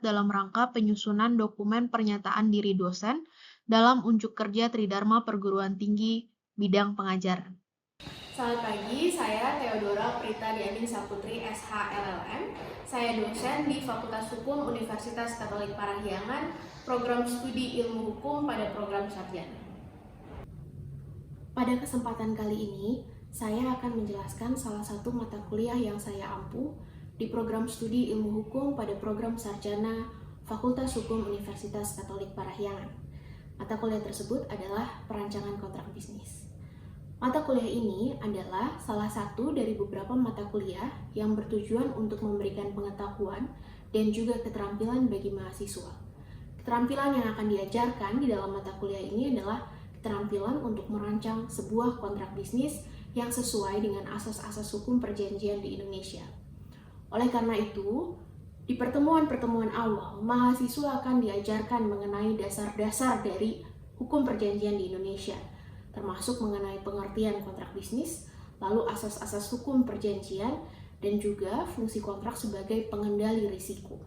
dibuat dalam rangka penyusunan dokumen pernyataan diri dosen dalam unjuk kerja Tridharma Perguruan Tinggi bidang pengajaran. Selamat pagi, saya Theodora Prita Dianing Saputri, SH LLM. Saya dosen di Fakultas Hukum Universitas Katolik Parahyangan, program studi ilmu hukum pada program sarjana. Pada kesempatan kali ini, saya akan menjelaskan salah satu mata kuliah yang saya ampu di program studi ilmu hukum pada program sarjana Fakultas Hukum Universitas Katolik Parahyangan. Mata kuliah tersebut adalah perancangan kontrak bisnis. Mata kuliah ini adalah salah satu dari beberapa mata kuliah yang bertujuan untuk memberikan pengetahuan dan juga keterampilan bagi mahasiswa. Keterampilan yang akan diajarkan di dalam mata kuliah ini adalah keterampilan untuk merancang sebuah kontrak bisnis yang sesuai dengan asas-asas hukum perjanjian di Indonesia. Oleh karena itu, di pertemuan-pertemuan awal, mahasiswa akan diajarkan mengenai dasar-dasar dari hukum perjanjian di Indonesia, termasuk mengenai pengertian kontrak bisnis, lalu asas-asas hukum perjanjian, dan juga fungsi kontrak sebagai pengendali risiko.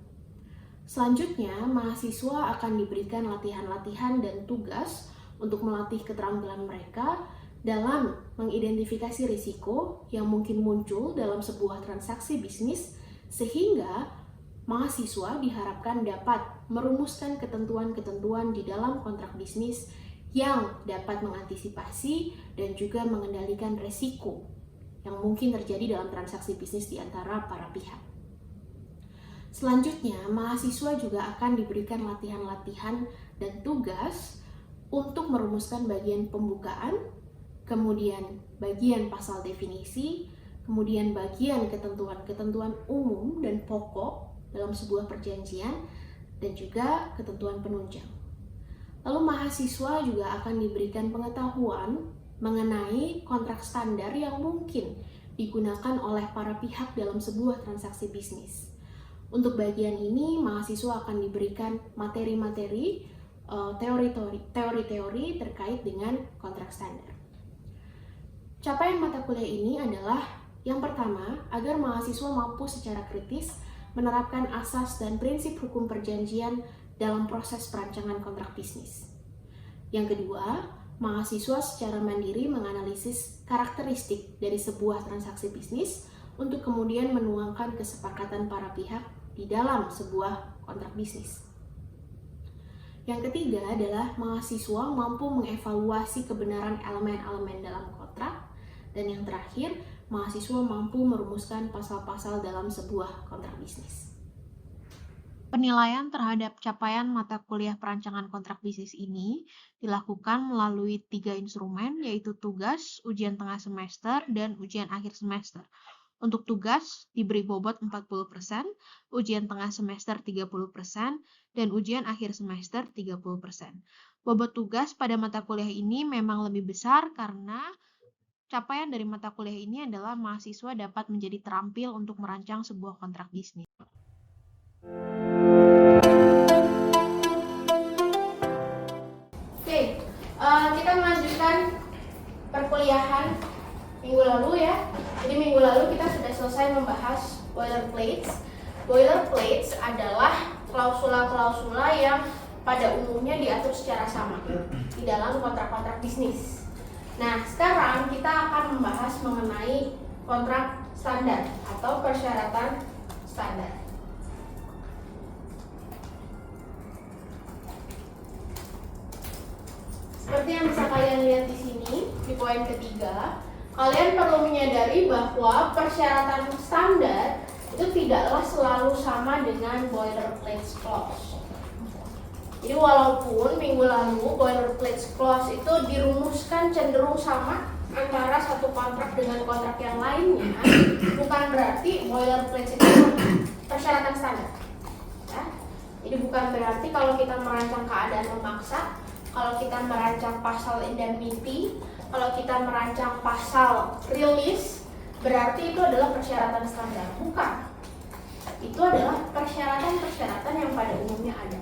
Selanjutnya, mahasiswa akan diberikan latihan-latihan dan tugas untuk melatih keterampilan mereka dalam mengidentifikasi risiko yang mungkin muncul dalam sebuah transaksi bisnis, sehingga mahasiswa diharapkan dapat merumuskan ketentuan-ketentuan di dalam kontrak bisnis yang dapat mengantisipasi dan juga mengendalikan risiko yang mungkin terjadi dalam transaksi bisnis di antara para pihak. Selanjutnya, mahasiswa juga akan diberikan latihan-latihan dan tugas untuk merumuskan bagian pembukaan, kemudian bagian pasal definisi, kemudian bagian ketentuan-ketentuan umum dan pokok dalam sebuah perjanjian, dan juga ketentuan penunjang. Lalu mahasiswa juga akan diberikan pengetahuan mengenai kontrak standar yang mungkin digunakan oleh para pihak dalam sebuah transaksi bisnis. Untuk bagian ini, mahasiswa akan diberikan materi-materi, teori-teori terkait dengan kontrak standar. Capaian mata kuliah ini adalah yang pertama, agar mahasiswa mampu secara kritis menerapkan asas dan prinsip hukum perjanjian dalam proses perancangan kontrak bisnis. Yang kedua, mahasiswa secara mandiri menganalisis karakteristik dari sebuah transaksi bisnis untuk kemudian menuangkan kesepakatan para pihak di dalam sebuah kontrak bisnis. Yang ketiga adalah mahasiswa mampu mengevaluasi kebenaran elemen-elemen dalam kontrak. Dan yang terakhir, mahasiswa mampu merumuskan pasal-pasal dalam sebuah kontrak bisnis. Penilaian terhadap capaian mata kuliah perancangan kontrak bisnis ini dilakukan melalui 3 instrumen, yaitu tugas, ujian tengah semester, dan ujian akhir semester. Untuk tugas diberi bobot 40%, ujian tengah semester 30%, dan ujian akhir semester 30%. Bobot tugas pada mata kuliah ini memang lebih besar karena capaian dari mata kuliah ini adalah mahasiswa dapat menjadi terampil untuk merancang sebuah kontrak bisnis. Kita melanjutkan perkuliahan minggu lalu ya. Jadi minggu lalu kita sudah selesai membahas boilerplates. Boilerplates adalah klausula-klausula yang pada umumnya diatur secara sama di dalam kontrak-kontrak bisnis. Nah, sekarang kita akan membahas mengenai kontrak standar atau persyaratan standar. Seperti yang bisa kalian lihat di sini, di poin ketiga, kalian perlu menyadari bahwa persyaratan standar itu tidaklah selalu sama dengan boilerplate clause. Jadi walaupun minggu lalu boilerplate clause itu dirumuskan cenderung sama antara satu kontrak dengan kontrak yang lainnya, bukan berarti boilerplate itu persyaratan standar. Ya? Jadi bukan berarti kalau kita merancang keadaan memaksa, kalau kita merancang pasal indemnity, kalau kita merancang pasal release, berarti itu adalah persyaratan standar. Bukan. Itu adalah persyaratan-persyaratan yang pada umumnya ada.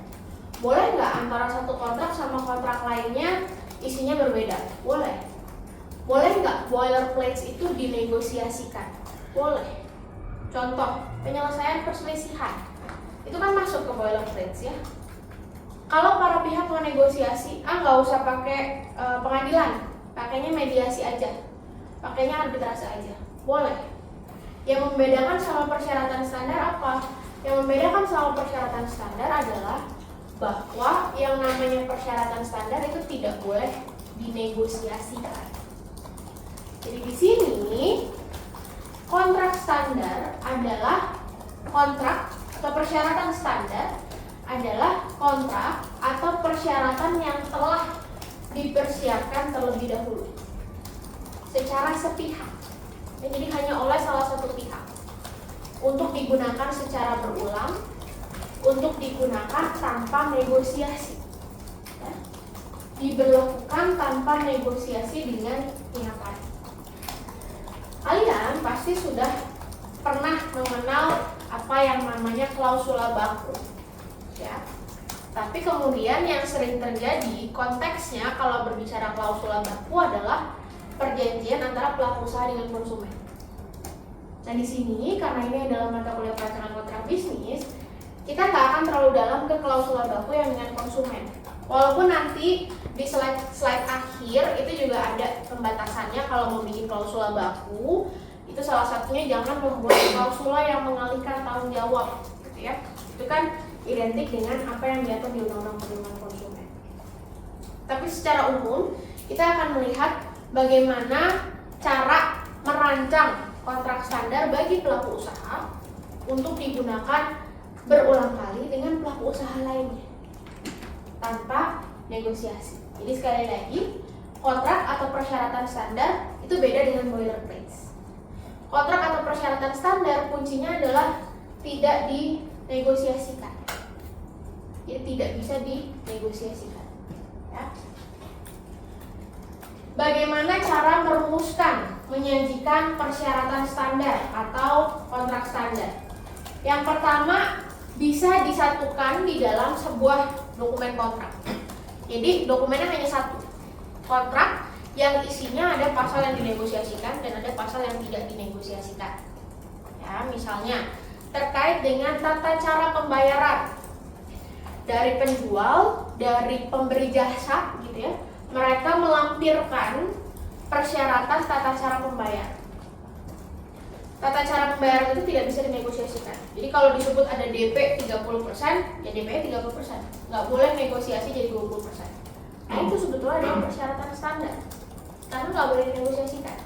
Boleh nggak antara satu kontrak sama kontrak lainnya isinya berbeda? Boleh. Boleh nggak boilerplates itu dinegosiasikan? Boleh. Contoh, penyelesaian perselisihan. itu kan masuk ke boilerplate ya. Kalau para pihak mau negosiasi, nggak usah pakai pengadilan, pakainya mediasi aja, pakainya arbitrase aja, boleh. Yang membedakan sama persyaratan standar apa? Yang membedakan sama persyaratan standar adalah bahwa yang namanya persyaratan standar itu tidak boleh dinegosiasikan. Jadi di sini kontrak standar adalah kontrak atau persyaratan standar adalah kontrak atau persyaratan yang telah dipersiapkan terlebih dahulu secara sepihak. Jadi hanya oleh salah satu pihak untuk digunakan secara berulang, untuk digunakan tanpa negosiasi, ya. Diberlakukan tanpa negosiasi dengan pihak lain. Kalian pasti sudah pernah mengenal apa yang namanya klausula baku, ya. Tapi kemudian yang sering terjadi konteksnya kalau berbicara klausula baku adalah perjanjian antara pelaku usaha dengan konsumen. Nah di sini karena ini adalah mata kuliah perancangan kontrak bisnis, kita nggak akan terlalu dalam ke klausula baku yang dengan konsumen. Walaupun nanti di slide akhir itu juga ada pembatasannya kalau mau bikin klausula baku, itu salah satunya jangan membuat klausula yang mengalihkan tanggung jawab, gitu ya. Itu kan identik dengan apa yang diatur di Undang-Undang Perlindungan Konsumen. Tapi secara umum kita akan melihat bagaimana cara merancang kontrak standar bagi pelaku usaha untuk digunakan berulang kali dengan pelaku usaha lainnya tanpa negosiasi. Jadi sekali lagi, kontrak atau persyaratan standar itu beda dengan boilerplate. Kontrak atau persyaratan standar kuncinya adalah tidak dinegosiasikan. Jadi tidak bisa dinegosiasikan, ya. Bagaimana cara merumuskan, menyajikan persyaratan standar atau kontrak standar? Yang pertama, bisa disatukan di dalam sebuah dokumen kontrak. Jadi dokumennya hanya satu, kontrak yang isinya ada pasal yang dinegosiasikan dan ada pasal yang tidak dinegosiasikan. Ya, misalnya terkait dengan tata cara pembayaran dari penjual, dari pemberi jasa, gitu ya. Mereka melampirkan persyaratan tata cara pembayaran. Tata cara pembayaran itu tidak bisa dinegosiasikan. Jadi kalau disebut ada DP 30%, ya DP-nya 30%. Nggak boleh negosiasi jadi 20%. Nah itu sebetulnya adalah persyaratan standar. Karena nggak boleh dinegosiasikan.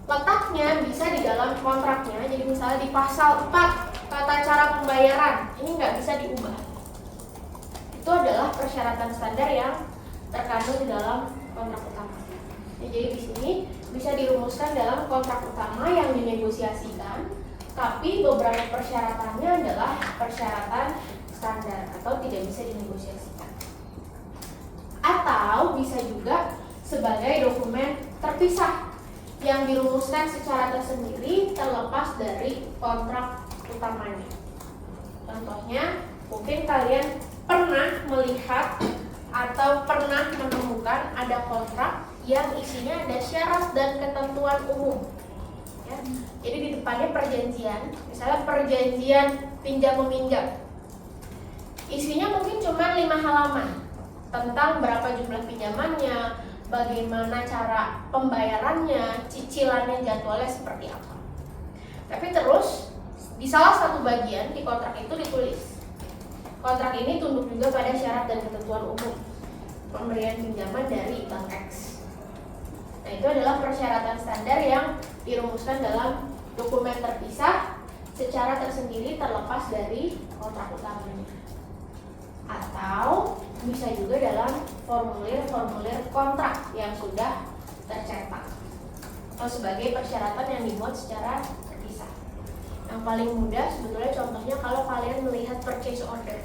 Letaknya bisa di dalam kontraknya. Jadi misalnya di pasal 4 tata cara pembayaran, ini nggak bisa diubah. Itu adalah persyaratan standar yang terkandung di dalam kontrak utama. Ya, jadi di sini bisa dirumuskan dalam kontrak utama yang dinegosiasikan, tapi beberapa persyaratannya adalah persyaratan standar atau tidak bisa dinegosiasikan. Atau bisa juga sebagai dokumen terpisah yang dirumuskan secara tersendiri terlepas dari kontrak utamanya. Contohnya, mungkin kalian pernah melihat atau pernah menemukan ada kontrak yang isinya ada syarat dan ketentuan umum, ya. Jadi di depannya perjanjian, misalnya perjanjian pinjam meminjam, isinya mungkin cuma 5 halaman tentang berapa jumlah pinjamannya, bagaimana cara pembayarannya, cicilannya, jadwalnya seperti apa. Tapi terus di salah satu bagian di kontrak itu ditulis, kontrak ini tunduk juga pada syarat dan ketentuan umum pemberian pinjaman dari Bank X. Nah itu adalah persyaratan standar yang dirumuskan dalam dokumen terpisah secara tersendiri terlepas dari kontrak utamanya. Atau bisa juga dalam formulir-formulir kontrak yang sudah tercetak atau sebagai persyaratan yang dibuat secara terpisah. Yang paling mudah sebetulnya contohnya kalau kalian melihat purchase order,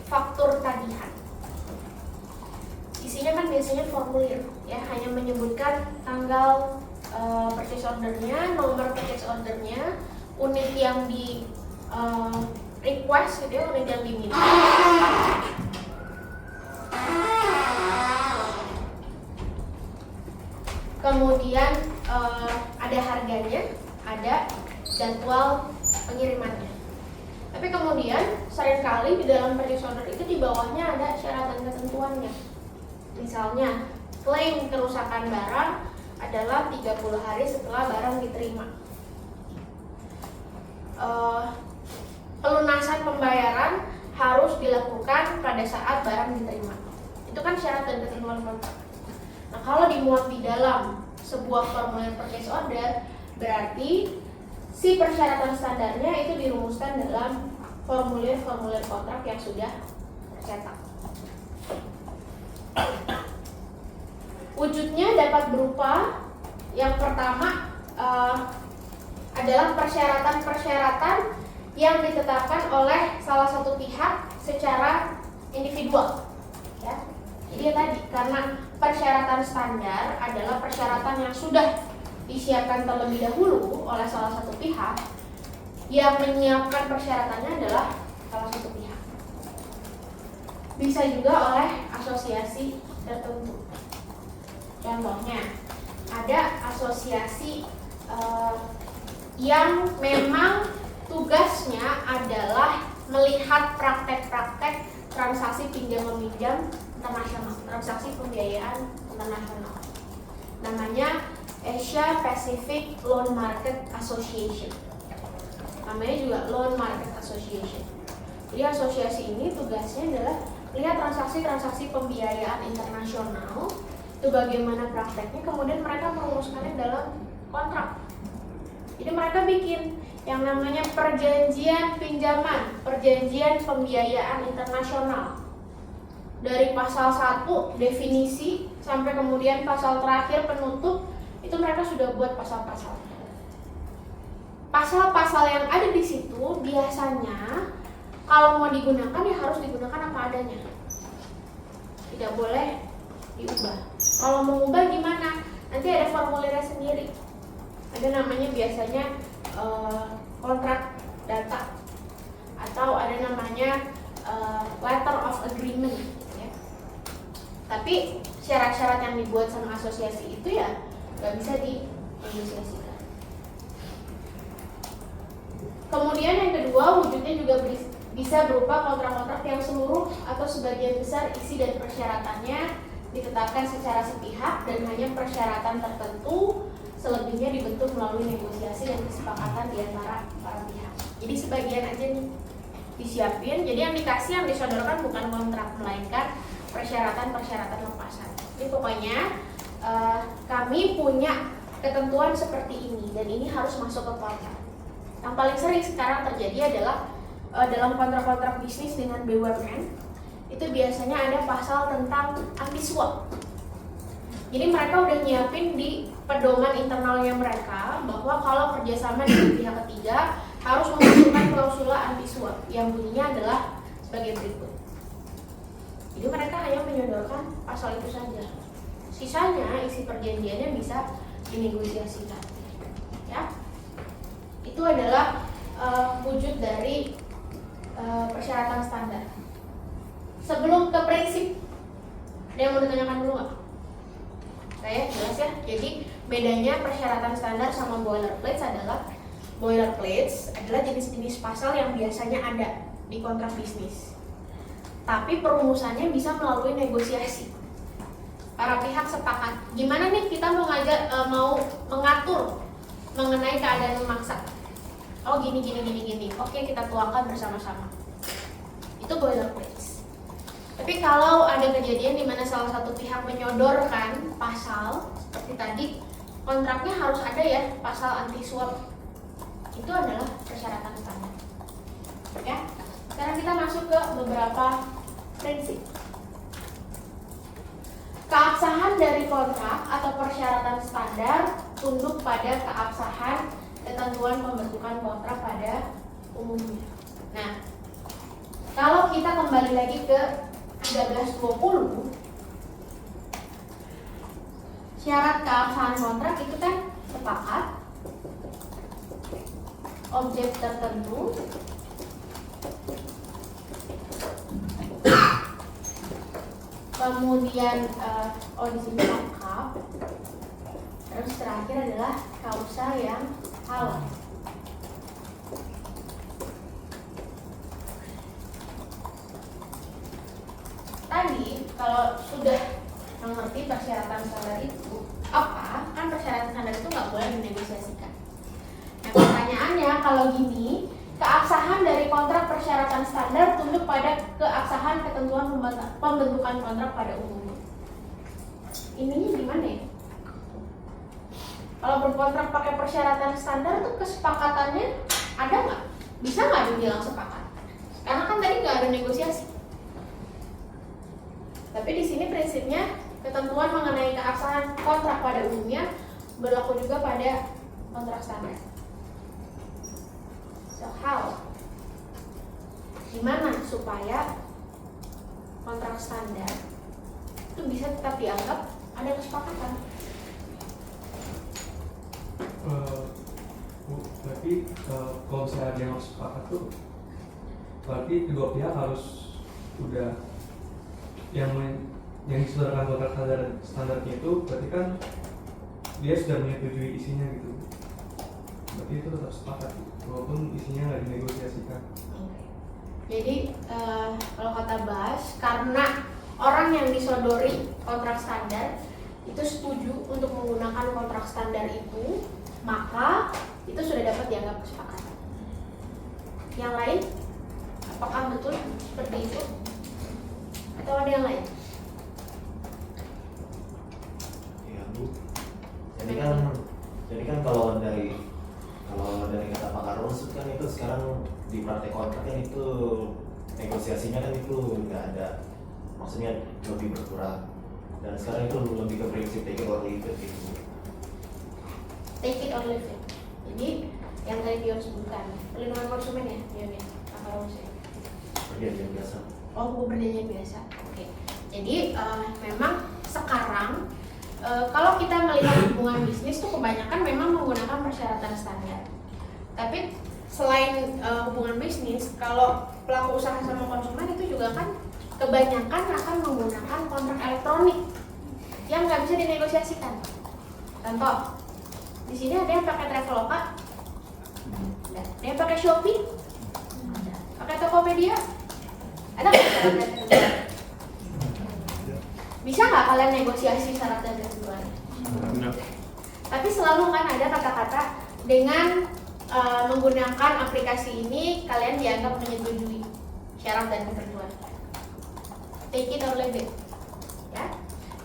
faktur tagihan. Isinya kan biasanya formulir, ya, hanya menyebutkan tanggal purchase ordernya, nomor purchase ordernya, unit yang di request, gitu ya, unit yang diminta. Kemudian ada harganya, ada jadwal pengirimannya. Tapi kemudian seringkali di dalam purchase order itu di bawahnya ada syarat dan ketentuannya. Misalnya, klaim kerusakan barang adalah 30 hari setelah barang diterima. Pelunasan pembayaran harus dilakukan pada saat barang diterima. Itu kan syarat dan ketentuan kontrak. Nah, kalau dimuat di dalam sebuah formulir purchase order, berarti si persyaratan standarnya itu dirumuskan dalam formulir-formulir kontrak yang sudah tercetak. Wujudnya dapat berupa yang pertama adalah persyaratan-persyaratan yang ditetapkan oleh salah satu pihak secara individual. Ya. Jadi tadi, karena persyaratan standar adalah persyaratan yang sudah disiapkan terlebih dahulu oleh salah satu pihak, yang menyiapkan persyaratannya adalah salah satu pihak. Bisa juga oleh asosiasi tertentu. Contohnya, ada asosiasi yang memang tugasnya adalah melihat praktek-praktek transaksi pinjam meminjam internasional, transaksi pembiayaan internasional. Namanya Asia Pacific Loan Market Association. Namanya juga Loan Market Association. Jadi asosiasi ini tugasnya adalah lihat transaksi-transaksi pembiayaan internasional, itu bagaimana prakteknya, kemudian mereka merumuskannya dalam kontrak. Jadi mereka bikin yang namanya perjanjian pinjaman, perjanjian pembiayaan internasional. Dari pasal 1 definisi sampai kemudian pasal terakhir penutup, itu mereka sudah buat pasal-pasal. Pasal-pasal yang ada di situ biasanya kalau mau digunakan ya harus digunakan apa adanya. Tidak boleh diubah. Kalau mau ubah gimana? Nanti ada formulirnya sendiri. Ada namanya biasanya kontrak data, atau ada namanya letter of agreement. Ya. Tapi syarat-syarat yang dibuat sama asosiasi itu ya nggak bisa dinegosiasikan. Kemudian yang kedua, wujudnya juga bisa berupa kontrak-kontrak yang seluruh atau sebagian besar isi dan persyaratannya ditetapkan secara sepihak dan hanya persyaratan tertentu, selebihnya dibentuk melalui negosiasi dan kesepakatan di antara para pihak. Jadi sebagian aja nih disiapin, jadi yang dikasih, yang disodorkan bukan kontrak, melainkan persyaratan-persyaratan lepasan. Jadi pokoknya kami punya ketentuan seperti ini dan ini harus masuk ke kontrak. Yang paling sering sekarang terjadi adalah dalam kontrak-kontrak bisnis dengan BUMN, itu biasanya ada pasal tentang anti suap. Jadi mereka udah nyiapin di pedoman internalnya mereka bahwa kalau kerjasama dengan pihak ketiga harus memasukkan klausula anti suap yang bunyinya adalah sebagai berikut. Jadi mereka hanya menyodorkan pasal itu saja. Sisanya isi perjanjiannya bisa dinegosiasikan. Ya, itu adalah wujud dari persyaratan standar. Sebelum ke prinsip, ada yang mau ditanyakan dulu nggak? Saya jelas ya. Jadi bedanya persyaratan standar sama boilerplate adalah jenis-jenis pasal yang biasanya ada di kontrak bisnis. Tapi perumusannya bisa melalui negosiasi. Para pihak sepakat. Gimana nih kita mau mengatur mengenai keadaan memaksa? Oh gini. Oke, kita tuangkan bersama-sama. Itu boilerplate. Tapi kalau ada kejadian di mana salah satu pihak menyodorkan pasal seperti tadi, kontraknya harus ada ya pasal anti suap. Itu adalah persyaratan standar. Ya. Sekarang kita masuk ke beberapa prinsip. Keabsahan dari kontrak atau persyaratan standar tunduk pada keabsahan ketentuan pembentukan kontrak pada umumnya. Nah, kalau kita kembali lagi ke 1320, syarat keabsahan kontrak itu kan sepakat, objek tertentu, kemudian di sini lengkap, terus terakhir adalah kausa yang halal. sudah mengerti persyaratan standar itu apa, kan persyaratan standar itu nggak boleh dinegosiasikan. Nah pertanyaannya kalau gini, keabsahan dari kontrak persyaratan standar tunduk pada keabsahan ketentuan pembentukan kontrak pada umumnya. Ininya gimana ya? Kalau berkontrak pakai persyaratan standar tuh kesepakatannya ada nggak? Bisa nggak dibilang sepakat? Karena kan tadi nggak ada negosiasi. Tapi di sini prinsipnya ketentuan mengenai keabsahan kontrak pada umumnya berlaku juga pada kontrak standar. So how? Gimana supaya kontrak standar itu bisa tetap dianggap ada kesepakatan? Berarti kalau misalnya ada yang harus sepakat tuh berarti kedua pihak harus udah yang disodorkan kontrak standarnya itu berarti kan dia sudah menyetujui isinya gitu. Berarti itu tetap sepakat walaupun isinya nggak dinegosiasikan. Jadi kalau kata Bas, karena orang yang disodori kontrak standar itu setuju untuk menggunakan kontrak standar itu, maka itu sudah dapat dianggap kesepakatan. Yang lain, apakah betul seperti itu? Atau ada yang lain? Ya Bu, jadi kan kalau dari kata pakar rumus kan itu sekarang di praktek kontrak kan itu negosiasinya kan itu nggak ada, maksudnya lebih berkurang, dan sekarang itu lebih ke prinsip take it or leave it gitu. Take it or leave it. Jadi yang tadi Dion sebutkan, perlindungan konsumen ya, Dion ya, pakar rumus ya. Perjanjian biasa. Oh, buku perjanjian biasa. Oke. Jadi memang sekarang kalau kita melihat hubungan bisnis tuh kebanyakan memang menggunakan persyaratan standar. Tapi selain hubungan bisnis, kalau pelaku usaha sama konsumen itu juga kan kebanyakan akan menggunakan kontrak elektronik yang nggak bisa dinegosiasikan. Contoh, di sini ada yang pakai Traveloka, ada yang pakai Shopee, pakai Tokopedia, ada nggak? Bisa nggak kalian negosiasi syarat dan ketentuan? Tapi selalu kan ada kata-kata dengan menggunakan aplikasi ini kalian dianggap menyetujui syarat dan ketentuan. Take it or leave it. Ya.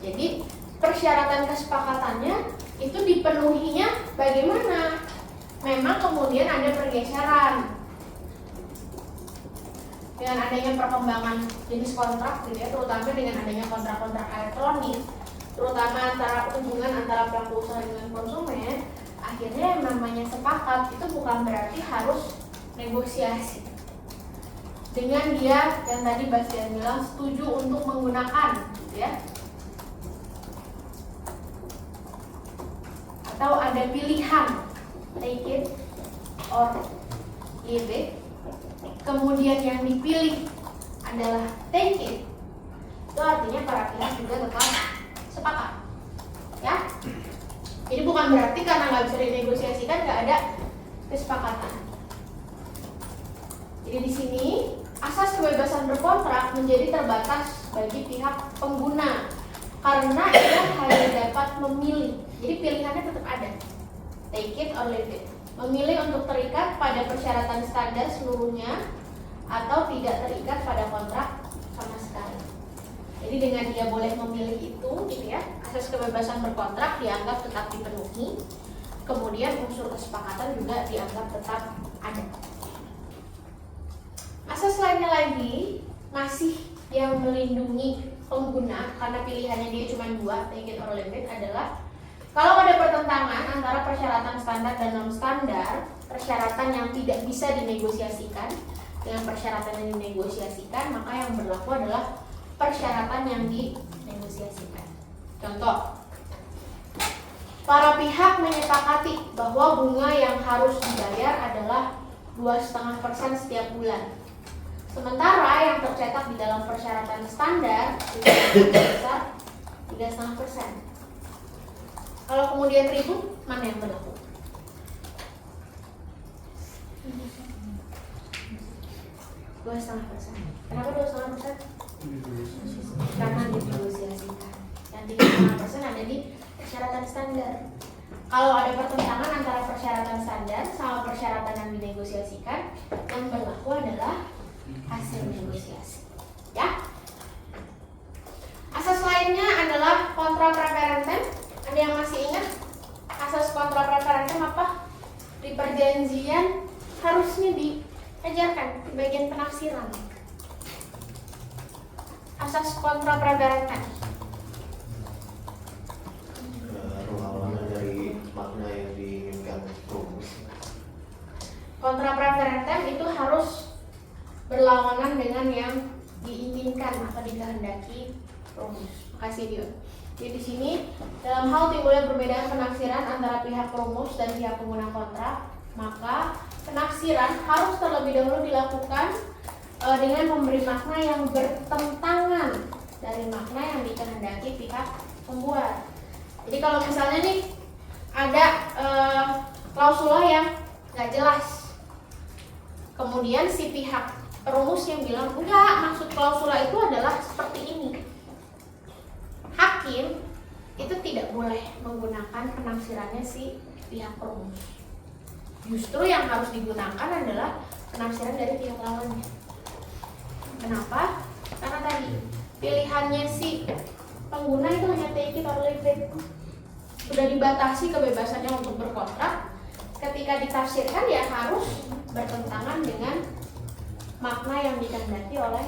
Jadi persyaratan kesepakatannya itu dipenuhinya bagaimana? Memang kemudian ada pergeseran. Dengan adanya perkembangan jenis kontrak gitu ya, terutama dengan adanya kontrak-kontrak elektronik, terutama hubungan antara pelaku usaha dengan konsumen, akhirnya yang namanya sepakat itu bukan berarti harus negosiasi. Dengan dia yang tadi Bastian bilang setuju untuk menggunakan gitu ya. Atau ada pilihan take it or leave it. Kemudian yang dipilih adalah take it, itu artinya para pihak juga tetap sepakat, ya. Jadi bukan berarti karena nggak bisa dinegosiasikan nggak ada kesepakatan. Jadi di sini asas kebebasan berkontrak menjadi terbatas bagi pihak pengguna karena ia hanya dapat memilih. Jadi pilihannya tetap ada, take it or leave it. Memilih untuk terikat pada persyaratan standar seluruhnya atau tidak terikat pada kontrak sama sekali. Jadi dengan dia boleh memilih itu gitu ya, asas kebebasan berkontrak dianggap tetap dipenuhi. Kemudian unsur kesepakatan juga dianggap tetap ada. Asas lainnya lagi masih yang melindungi pengguna karena pilihannya dia cuma dua, take it or leave it, adalah kalau ada pertentangan antara persyaratan standar dan non standar, persyaratan yang tidak bisa dinegosiasikan dengan persyaratan yang dinegosiasikan, maka yang berlaku adalah persyaratan yang dinegosiasikan. Contoh, para pihak menyepakati bahwa bunga yang harus dibayar adalah 2,5% setiap bulan. Sementara yang tercetak di dalam persyaratan standar itu sebesar 3,5%. Kalau kemudian ribut, mana yang berlaku? 2,5%. Kenapa 2,5%? Karena 95% ada di persyaratan standar. Kalau ada pertentangan antara persyaratan standar sama persyaratan yang dinegosiasikan, yang berlaku adalah hasil negosiasi. Ya. Asas lainnya adalah kontra preferentem. Ada yang masih ingat asas kontra preferentem apa? Di perjanjian harusnya diajarkan di bagian penafsiran. Asas kontra preferentem. Perlawanan dari makna yang diinginkan rumus. Kontra preferentem itu harus berlawanan dengan yang diinginkan atau dikehendaki rumus. Makasih Dion. Jadi di sini dalam hal timbulnya perbedaan penafsiran antara pihak rumus dan pihak pengguna kontrak, maka penafsiran harus terlebih dahulu dilakukan dengan memberi makna yang bertentangan dari makna yang dikehendaki pihak pembuat. Jadi kalau misalnya nih ada klausula yang nggak jelas, kemudian si pihak perumus yang bilang enggak, maksud klausula itu adalah seperti ini, hakim itu tidak boleh menggunakan penafsirannya si pihak perumus. Justru yang harus digunakan adalah penafsiran dari pihak lawannya. Kenapa? Karena tadi pilihannya si pengguna itu hanya take it or leave it. Sudah dibatasi kebebasannya untuk berkontrak. Ketika ditafsirkan ya harus bertentangan dengan makna yang dikehendaki oleh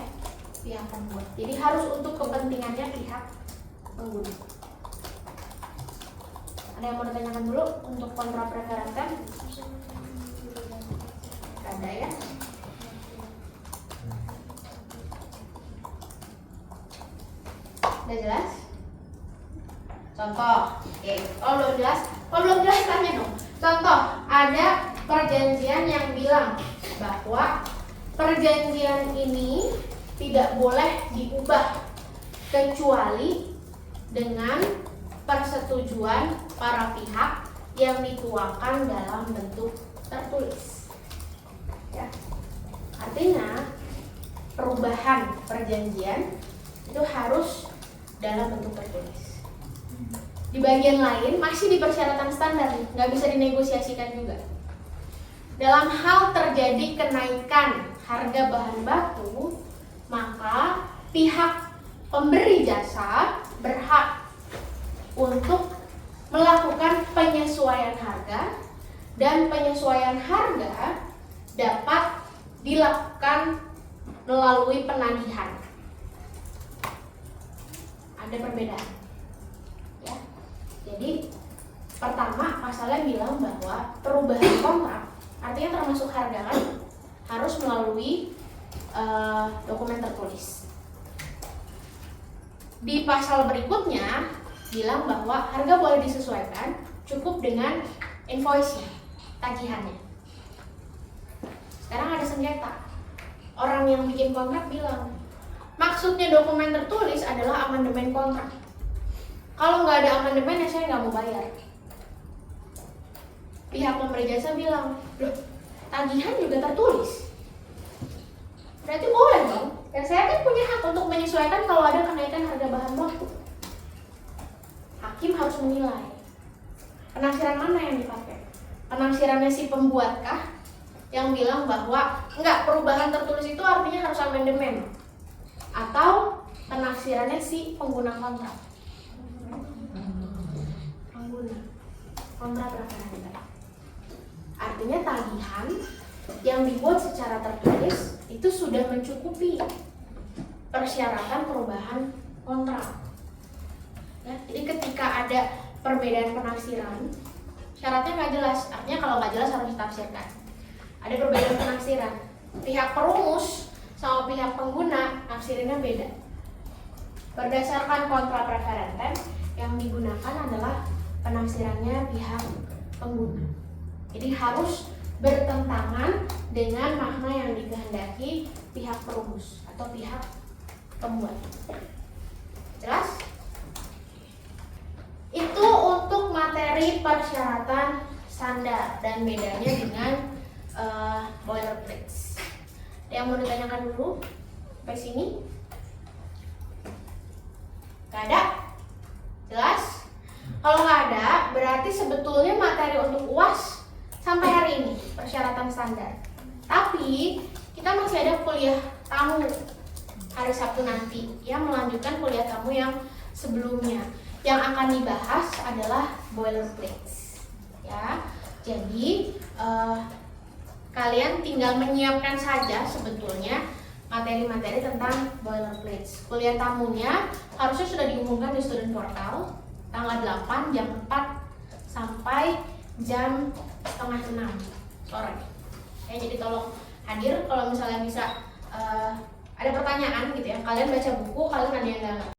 pihak pembuat. Jadi harus untuk kepentingannya pihak pengguna. Ada yang mau ditanyakan dulu untuk kontra preferentem? Ada ya? Udah jelas? Contoh, oke. Kalau belum jelas, tanya dong. Contoh, ada perjanjian yang bilang bahwa perjanjian ini tidak boleh diubah kecuali dengan persetujuan para pihak yang dituangkan dalam bentuk tertulis. Ya. Artinya perubahan perjanjian itu harus dalam bentuk tertulis. Di bagian lain masih di persyaratan standar, nggak bisa dinegosiasikan juga. Dalam hal terjadi kenaikan harga bahan baku, maka pihak pemberi jasa berhak untuk melakukan penyesuaian harga, dan penyesuaian harga dapat dilakukan melalui penagihan. Ada perbedaan. Ya. Jadi pertama pasalnya bilang bahwa perubahan kontrak artinya termasuk harga kan harus melalui dokumen tertulis. Di pasal berikutnya bilang bahwa harga boleh disesuaikan cukup dengan invoice-nya, tagihannya. Sekarang ada sengketa. Orang yang bikin kontrak bilang, maksudnya dokumen tertulis adalah amandemen kontrak. Kalau nggak ada amandemen ya saya nggak mau bayar. Pihak pemberi jasa bilang, loh, tagihan juga tertulis. Berarti boleh dong. Dan saya kan punya hak untuk menyesuaikan kalau ada kenaikan harga bahan baku. Hakim harus menilai penafsiran mana yang dipakai. Penafsirannya si pembuatkah yang bilang bahwa enggak, perubahan tertulis itu artinya harus amandemen, atau penafsirannya si pengguna kontrak. Pengguna kontrak preferentem. Artinya tagihan yang dibuat secara tertulis itu sudah mencukupi persyaratan perubahan kontrak. Ya, jadi ketika ada perbedaan penafsiran, syaratnya nggak jelas. Artinya kalau nggak jelas harus ditafsirkan. Ada perbedaan penafsiran. Pihak perumus sama pihak pengguna nafsirinnya beda. Berdasarkan kontra preferentem yang digunakan adalah penafsirannya pihak pengguna. Jadi harus bertentangan dengan makna yang dikehendaki pihak perumus atau pihak pembuat. Jelas? Itu untuk materi persyaratan standar dan bedanya dengan boilerplate. Ada yang mau ditanyakan dulu sampai sini? Gak ada? Jelas? Kalau nggak ada, berarti sebetulnya materi untuk UAS sampai hari ini persyaratan standar. Tapi kita masih ada kuliah tamu hari Sabtu nanti yang melanjutkan kuliah tamu yang sebelumnya. Yang akan dibahas adalah boilerplates. Ya, jadi kalian tinggal menyiapkan saja sebetulnya materi-materi tentang boilerplates. Kuliah tamunya harusnya sudah diumumkan di student portal tanggal 8 jam 4 sampai jam setengah 6 sore. Ya, jadi tolong hadir kalau misalnya bisa ada pertanyaan gitu ya. Kalian baca buku, kalian ada yang nggak.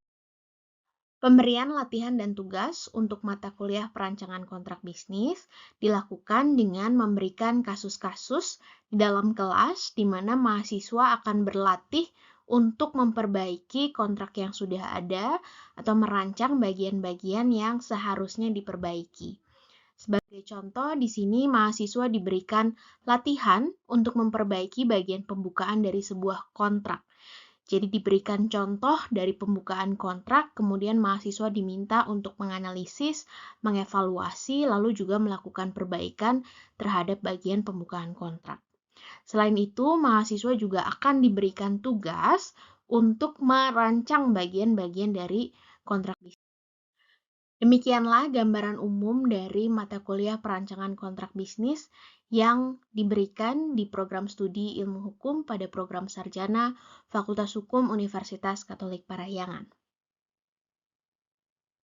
Pemberian latihan dan tugas untuk mata kuliah perancangan kontrak bisnis dilakukan dengan memberikan kasus-kasus di dalam kelas di mana mahasiswa akan berlatih untuk memperbaiki kontrak yang sudah ada atau merancang bagian-bagian yang seharusnya diperbaiki. Sebagai contoh, di sini mahasiswa diberikan latihan untuk memperbaiki bagian pembukaan dari sebuah kontrak. Jadi diberikan contoh dari pembukaan kontrak, kemudian mahasiswa diminta untuk menganalisis, mengevaluasi, lalu juga melakukan perbaikan terhadap bagian pembukaan kontrak. Selain itu, mahasiswa juga akan diberikan tugas untuk merancang bagian-bagian dari kontrak bisnis. Demikianlah gambaran umum dari mata kuliah perancangan kontrak bisnis yang diberikan di program studi ilmu hukum pada program sarjana Fakultas Hukum Universitas Katolik Parahyangan.